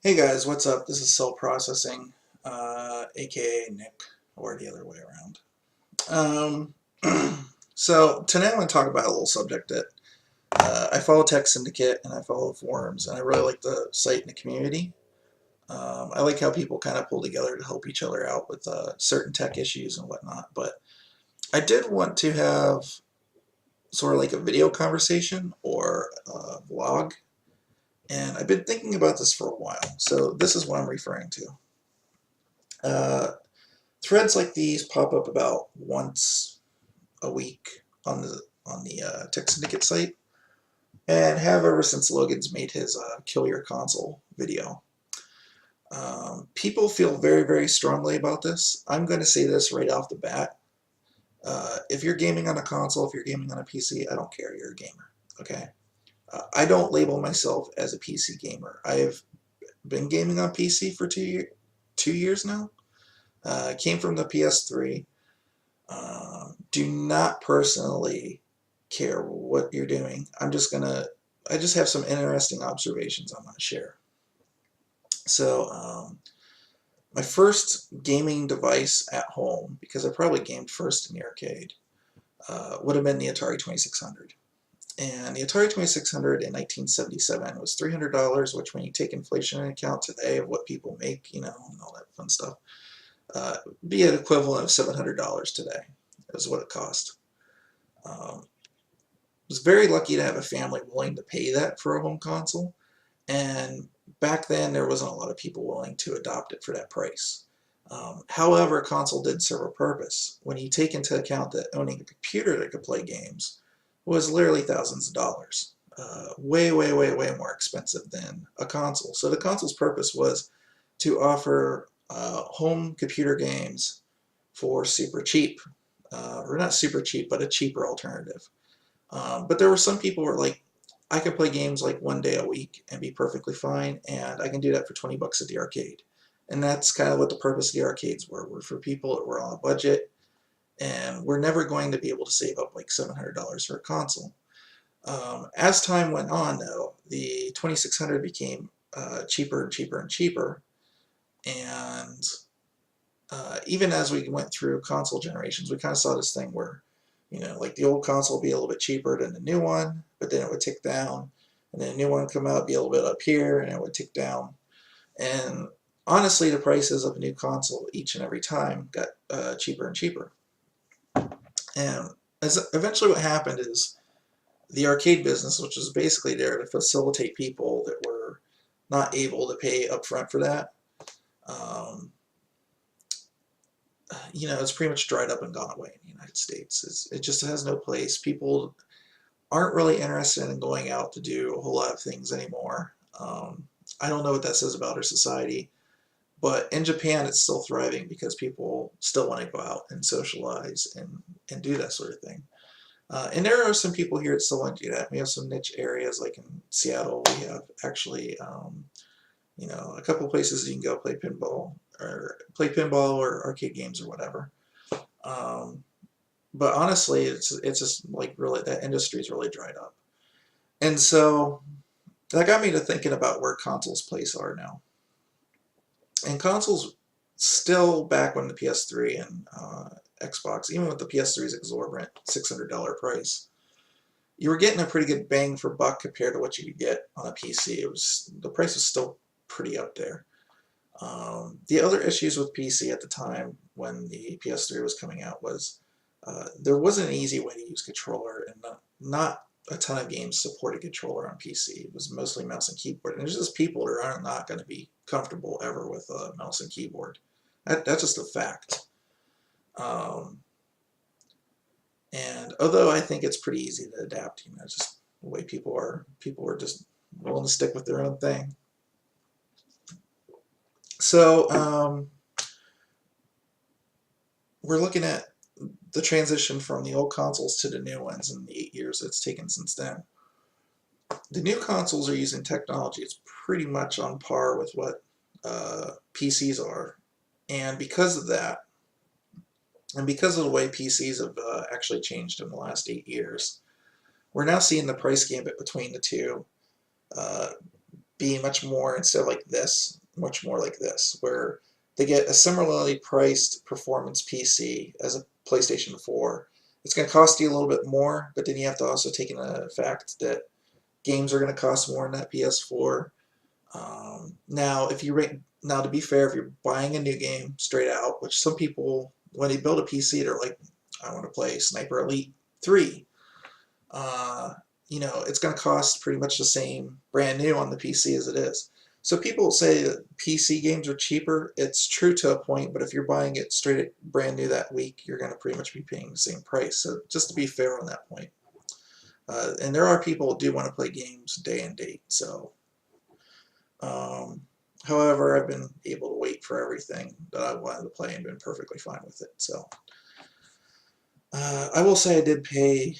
Hey guys, what's up? This is Cell Processing, aka Nick, or the other way around. Um, so today I'm going to talk about a little subject that I follow Tech Syndicate and I follow forums, and I really like the site and the community. I like how people kind of pull together to help each other out with certain tech issues and whatnot. But I did want to have sort of like a video conversation or a vlog, and I've been thinking about this for a while. So this is what I'm referring to. Uh, Threads like these pop up about once a week on the Tech Syndicate site, and have ever since Logan's made his Kill Your Console video. People feel very, very strongly about this. I'm going to say this right off the bat. If you're gaming on a console, if you're gaming on a PC, I don't care. You're a gamer. Okay. I don't label myself as a PC gamer. I've been gaming on PC for 2 years now. Came from the PS3. Do not personally care what you're doing. I just have some interesting observations I'm gonna share. So, my first gaming device at home, because I probably gamed first in the arcade, would have been the Atari 2600. And the Atari 2600 in 1977 was $300, which when you take inflation into account today of what people make, and all that fun stuff, be an equivalent of $700 today is what it cost. Was very lucky to have a family willing to pay that for a home console, and back then there wasn't a lot of people willing to adopt it for that price. However, a console did serve a purpose. When you take into account that owning a computer that could play games was literally thousands of dollars, way, way, way, way more expensive than a console. So the console's purpose was to offer home computer games for super cheap, or not super cheap, but a cheaper alternative. But there were some people who were like, I could play games like one day a week and be perfectly fine, and I can do that for 20 bucks at the arcade. And that's kind of what the purpose of the arcades were for people that were on a budget, and we're never going to be able to save up like $700 for a console. As time went on, though, the 2600 became cheaper and cheaper and cheaper, and even as we went through console generations, we kind of saw this thing where, like the old console would be a little bit cheaper than the new one, but then it would tick down, and then a new one would come out, be a little bit up here, and it would tick down. And honestly, the prices of a new console each and every time got cheaper and cheaper. And eventually what happened is the arcade business, which was basically there to facilitate people that were not able to pay upfront for that, um, it's pretty much dried up and gone away in the United States. It just has no place. People aren't really interested in going out to do a whole lot of things anymore. I don't know what that says about our society, but in Japan it's still thriving because people still want to go out and socialize and do that sort of thing. And there are some people here that still want to do that. We have some niche areas, like in Seattle, we have actually, a couple places you can go play pinball or arcade games or whatever. Um, but honestly, it's just like really that industry's really dried up, and so that got me to thinking about where consoles' place are now. And consoles still back when the PS3 and Xbox, even with the PS3's exorbitant $600 price, you were getting a pretty good bang for buck compared to what you could get on a PC. The price was still pretty up there. The other issues with PC at the time when the PS3 was coming out was there wasn't an easy way to use controller, and not a ton of games supported controller on PC. It was mostly mouse and keyboard, and there's just people that are not going to be comfortable ever with a mouse and keyboard. That's just a fact. Um, and although I think it's pretty easy to adapt, just the way people are just willing to stick with their own thing. So we're looking at the transition from the old consoles to the new ones in the 8 years it's taken since then. The new consoles are using technology. It's pretty much on par with what PCs are. And because of that, and because of the way PCs have actually changed in the last 8 years, we're now seeing the price gambit between the two uh, be much more, instead of like this, much more like this, where they get a similarly priced performance PC as a PlayStation 4. It's going to cost you a little bit more, but then you have to also take into the fact that games are going to cost more in that PS4. Now, if you rate, now to be fair, if you're buying a new game straight out, which some people, when they build a PC, they're like, I want to play Sniper Elite 3. Uh, you know, it's going to cost pretty much the same brand new on the PC as it is. So people say that PC games are cheaper. It's true to a point, but if you're buying it straight brand new that week, you're going to pretty much be paying the same price. So just to be fair on that point. And there are people who do want to play games day and date. So, however, I've been able to wait for everything that I wanted to play and been perfectly fine with it. So, I will say I did pay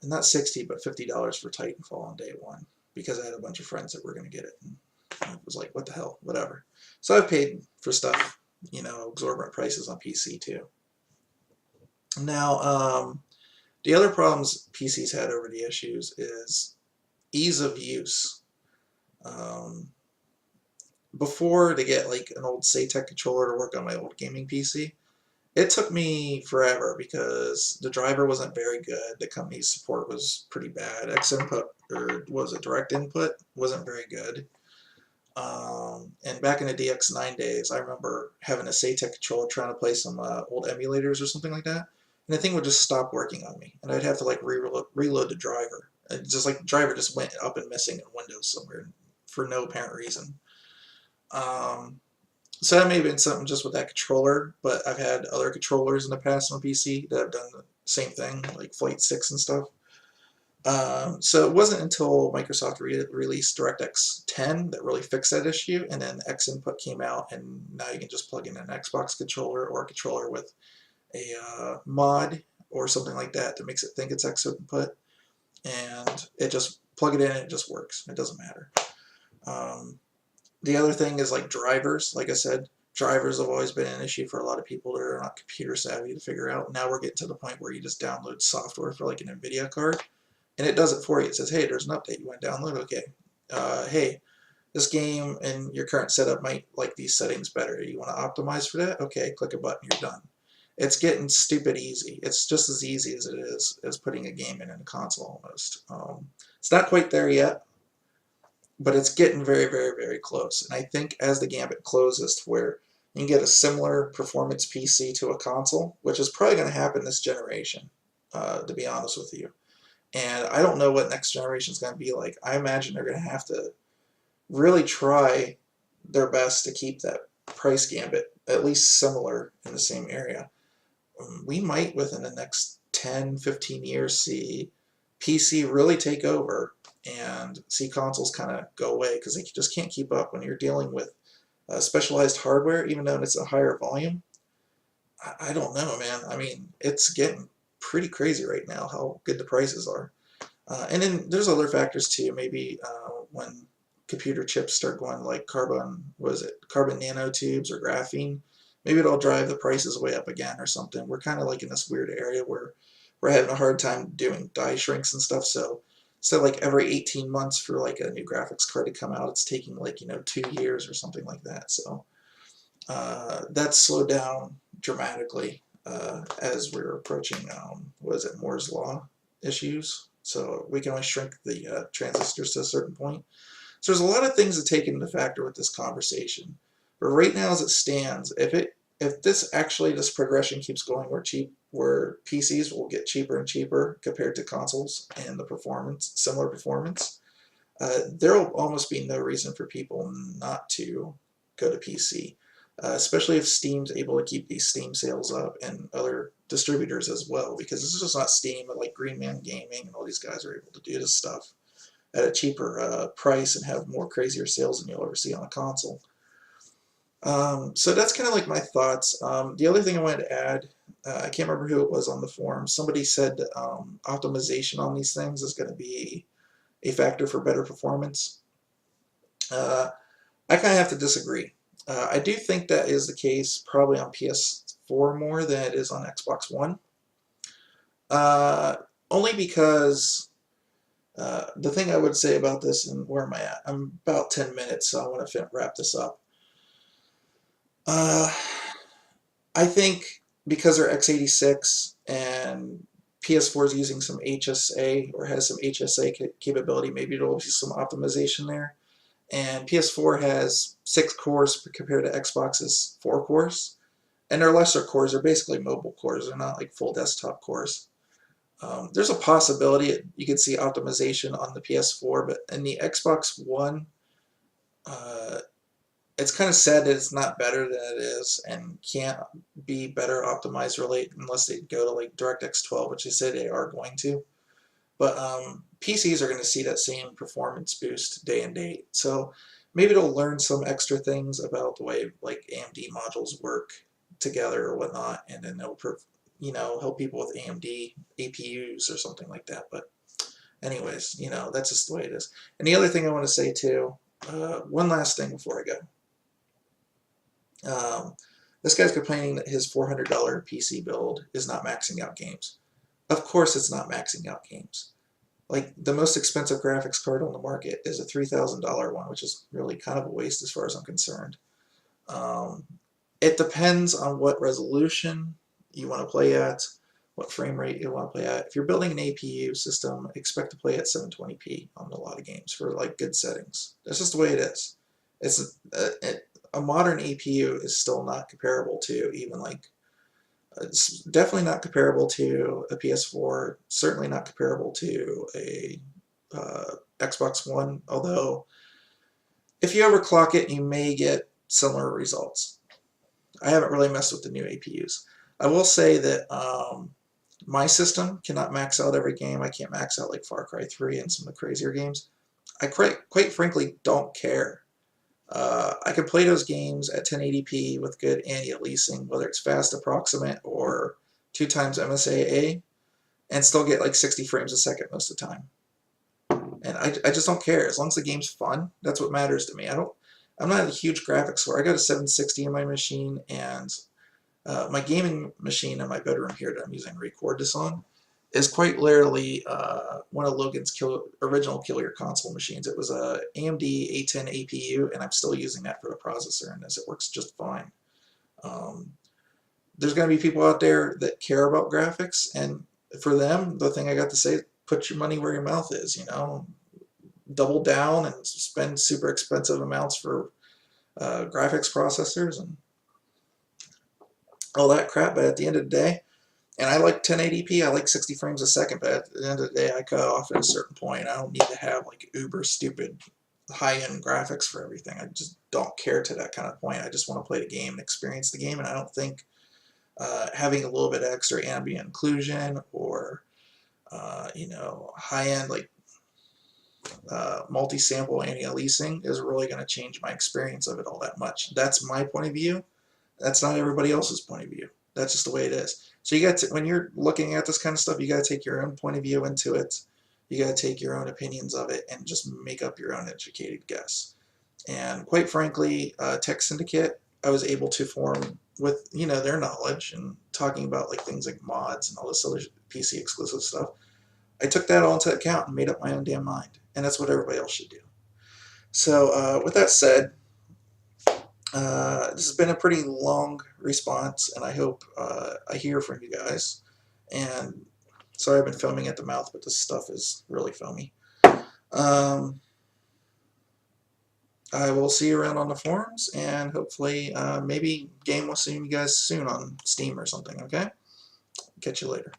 not $60 but $50 for Titanfall on day one because I had a bunch of friends that were going to get it. And I was like, what the hell, whatever. So I've paid for stuff, you know, exorbitant prices on PC too. Now, the other problems PCs had over the issues is ease of use. Before, to get like an old SATEC controller to work on my old gaming PC, it took me forever because the driver wasn't very good. The company's support was pretty bad. Xinput, or was it Direct Input, wasn't very good. And back in the DX9 days, I remember having a SATEC controller trying to play some old emulators or something like that, and the thing would just stop working on me, and I'd have to like reload the driver. It just like the driver just went up and missing in Windows somewhere for no apparent reason. So that may have been something just with that controller, but I've had other controllers in the past on PC that have done the same thing, like Flight 6 and stuff. So it wasn't until Microsoft released DirectX 10 that really fixed that issue, and then Xinput came out, and now you can just plug in an Xbox controller or a controller with a mod or something like that that makes it think it's Xinput, and it just plug it in and it just works. It doesn't matter. The other thing is like drivers. Like I said, drivers have always been an issue for a lot of people that are not computer savvy to figure out. Now we're getting to the point where you just download software for like an NVIDIA card, and it does it for you. It says, hey, there's an update. You want to download? Okay. Hey, this game and your current setup might like these settings better. You want to optimize for that? Okay, click a button, you're done. It's getting stupid easy. It's just as easy as it is as putting a game in a console almost. It's not quite there yet, but it's getting very, very, very close. And I think as the gambit closes to where you can get a similar performance PC to a console, which is probably going to happen this generation, to be honest with you. And I don't know what next generation is going to be like. I imagine they're going to have to really try their best to keep that price gambit at least similar in the same area. We might, within the next 10, 15 years, see PC really take over and see consoles kind of go away because they just can't keep up when you're dealing with specialized hardware, even though it's a higher volume. I don't know, man. I mean, it's getting pretty crazy right now how good the prices are. And then there's other factors too. Maybe when computer chips start going like carbon nanotubes or graphene, maybe it'll drive the prices way up again or something. We're kind of like in this weird area where we're having a hard time doing die shrinks and stuff. So instead of like every 18 months for like a new graphics card to come out, it's taking like, 2 years or something like that. So that's slowed down dramatically as we're approaching, Moore's Law issues. So we can only shrink the transistors to a certain point. So there's a lot of things to take into factor with this conversation. But right now, as it stands, if this progression keeps going, where PCs will get cheaper and cheaper compared to consoles and similar performance, there will almost be no reason for people not to go to PC. Especially if Steam's able to keep these Steam sales up and other distributors as well, because this is just not Steam, but like Green Man Gaming and all these guys are able to do this stuff at a cheaper price and have more crazier sales than you'll ever see on a console. So that's kind of like my thoughts. The other thing I wanted to add, I can't remember who it was on the forum, somebody said optimization on these things is going to be a factor for better performance. I kind of have to disagree. I do think that is the case probably on PS4 more than it is on Xbox One. Only because The thing I would say about this, and where am I at? I'm about 10 minutes, so I want to wrap this up. Uh, I think because they're x86 and PS4 is using some HSA or has some HSA capability, maybe there'll be some optimization there. And PS4 has 6 cores compared to Xbox's 4 cores. And they're lesser cores, they're basically mobile cores, they're not like full desktop cores. There's a possibility you could see optimization on the PS4, but in the Xbox One, uh, it's kind of sad that it's not better than it is and can't be better optimized really unless they go to like DirectX 12, which they say they are going to. But PCs are going to see that same performance boost day and date. So maybe they'll learn some extra things about the way like AMD modules work together or whatnot, and then they'll help people with AMD APUs or something like that. But anyways, that's just the way it is. And the other thing I want to say too, one last thing before I go. This guy's complaining that his $400 PC build is not maxing out games. Of course it's not maxing out games. Like, the most expensive graphics card on the market is a $3,000 one, which is really kind of a waste as far as I'm concerned. It depends on what resolution you want to play at, what frame rate you want to play at. If you're building an APU system, expect to play at 720p on a lot of games for like good settings. That's just the way it is. It's a modern APU is still not comparable to even like it's definitely not comparable to a PS4, certainly not comparable to a Xbox One, although if you overclock it, you may get similar results. I haven't really messed with the new APUs. I will say that my system cannot max out every game. I can't max out like Far Cry 3 and some of the crazier games. I quite frankly don't care. I can play those games at 1080p with good anti-aliasing, whether it's fast approximate or 2 times MSAA, and still get like 60 frames a second most of the time. And I just don't care. As long as the game's fun, that's what matters to me. I'm not a huge graphics whore. I got a 760 in my machine, and my gaming machine in my bedroom here that I'm using to record this on is quite literally one of Logan's original Kill Your Console machines. It was a AMD A10 APU, and I'm still using that for the processor, and it works just fine. There's going to be people out there that care about graphics, and for them, the thing I got to say, put your money where your mouth is, double down and spend super expensive amounts for graphics processors and all that crap, but at the end of the day, and I like 1080p, I like 60 frames a second, but at the end of the day, I cut off at a certain point. I don't need to have like uber stupid high-end graphics for everything. I just don't care to that kind of point. I just want to play the game and experience the game, and I don't think having a little bit of extra ambient occlusion or high-end like multi-sample anti-aliasing is really going to change my experience of it all that much. That's my point of view. That's not everybody else's point of view. That's just the way it is. So you got to, when you're looking at this kind of stuff, you got to take your own point of view into it. You got to take your own opinions of it and just make up your own educated guess. And quite frankly, Tech Syndicate, I was able to form with their knowledge and talking about like things like mods and all this other PC exclusive stuff. I took that all into account and made up my own damn mind, and that's what everybody else should do. So with that said, this has been a pretty long response, and I hope I hear from you guys. And sorry I've been foaming at the mouth, but this stuff is really foamy. I will see you around on the forums, and hopefully maybe game will see you guys soon on Steam or something, okay? Catch you later.